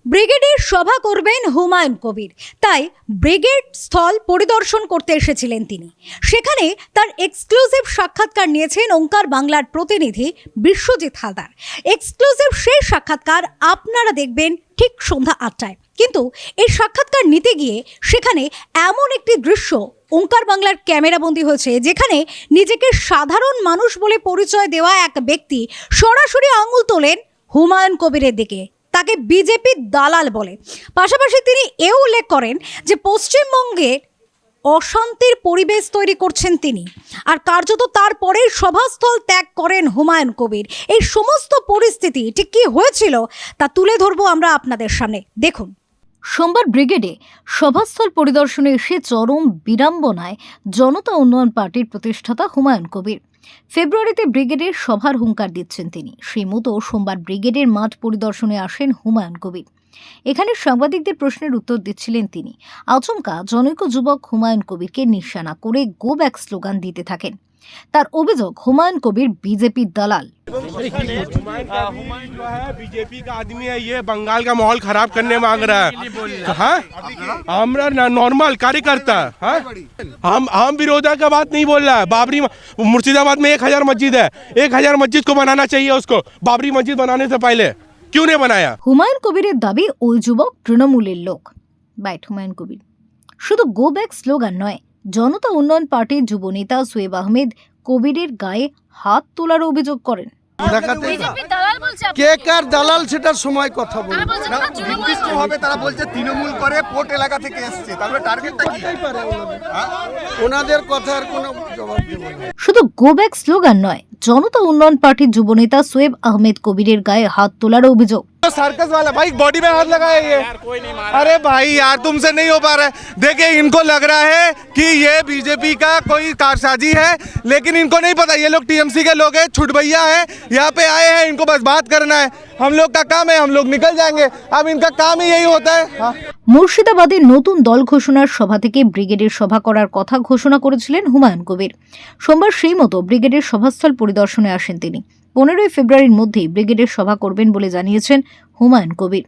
ব্রিগেডের সভা করবেন হুমায়ুন কবির, তাই ব্রিগেড স্থল পরিদর্শন করতে এসেছিলেন তিনি। সেখানে তার এক্সক্লুসিভ সাক্ষাৎকার নিয়েছেন ওঙ্কার বাংলার প্রতিনিধি বিশ্বজিৎ হালদার। এক্সক্লুসিভ সেই সাক্ষাৎকার আপনারা দেখবেন ঠিক সন্ধ্যা 8টায়। কিন্তু এই সাক্ষাৎকার নিতে গিয়ে সেখানে এমন একটি দৃশ্য ওঙ্কার বাংলার ক্যামেরাবন্দি হয়েছে, যেখানে নিজেকে সাধারণ মানুষ বলে পরিচয় দেওয়া এক ব্যক্তি সরাসরি আঙুল তোলেন হুমায়ুন কবিরের দিকে, তাকে বিজেপি দালাল বলে। পাশাপাশি তিনি এও উল্লেখ করেন যে পশ্চিমবঙ্গের অশান্তির পরিবেশ তৈরি করছেন তিনি, আর কার্যত তারপরেই সভাস্থল ত্যাগ করেন হুমায়ুন কবির। এই সমস্ত পরিস্থিতি ঠিক কী হয়েছিল তা তুলে ধরবো আমরা আপনাদের সামনে, দেখুন। সোমবার ব্রিগেডে সভাস্থল পরিদর্শনে এসে চরম বিড়ম্বনায় জনতা উন্নয়ন পার্টির প্রতিষ্ঠাতা হুমায়ুন কবির। ফেব্রুয়ারিতে ব্রিগেডের সভার হুঙ্কার দিচ্ছেন তিনি, সেই মতো সোমবার ব্রিগেডের মাঠ পরিদর্শনে আসেন হুমায়ুন কবির। এখানে সাংবাদিকদের প্রশ্নের উত্তর দিচ্ছিলেন তিনি। আচমকা জনৈক যুবক হুমায়ুন কবিরকে নিশানা করে গো ব্যাক স্লোগান দিতে থাকেন। তার অভিযোগ হুমায়ুন কবির বিজেপির দালাল। हुमायूं जो है बीजेपी का आदमी है, ये बंगाल का माहौल खराब करने मांग रहा है। हाँ, हमारा नॉर्मल कार्यकर्ता। हाँ, हम विरोधा का बात नहीं बोल रहा है। बाबरी मुर्शिदाबाद में 1000 मस्जिद है, 1000 मस्जिद को बनाना चाहिए उसको। बाबरी मस्जिद बनाने से पहले क्यों नहीं बनाया? হুমায়ুন কবিরের দাবি ওই যুবক তৃণমূলের লোক। বাইট হুমায়ুন কবির। শুধু গো ব্যাক স্লোগান নয়, জনতা উন্নয়ন পার্টির যুব নেতা সোয়েব আহমেদ কবিরের গায়ে হাত তোলার অভিযোগ করেন। কে কার দালাল সেটার সময় কথা বলবো। নির্দিষ্ট হবে, তারা বলছে তৃণমূল করে পোর্ট এলাকা থেকে এসেছে, তাহলে টার্গেটটা কি? ওনাদের কথার কোনো জবাব দেব না। শুধু গো ব্যাক স্লোগান নয়, জনতা উন্নয়ন পার্টির যুব নেতা সোয়েব আহমেদ কবিরের গায়ে হাত তোলার অভিযোগ। सर्कस वाला भाई बॉडी में हाथ लगाया ये। अरे भाई यार, तुमसे नहीं हो पा रहा है। देखिए, इनको लग रहा है कि ये बीजेपी का कोई कारसाजी है, लेकिन इनको नहीं पता ये लोग टीएमसी के लोग हैं, छुटभैया हैं, यहाँ पे आए हैं, इनको बस बात करना है। हम लोग का काम है, हम लोग निकल जाएंगे। अब इनका काम ही यही होता है। মুর্শিদাবাদে নতুন দল ঘোষণার সভা থেকে ব্রিগেডের সভা করার কথা ঘোষণা করেছিলেন হুমায়ুন কবির। সোমবার সেই মতো ব্রিগেডের সভাস্থল পরিদর্শনে আসেন তিনি। 15ই ফেব্রুয়ারির মধ্যেই ব্রিগেডের সভা করবেন বলে জানিয়েছেন হুমায়ুন কবির।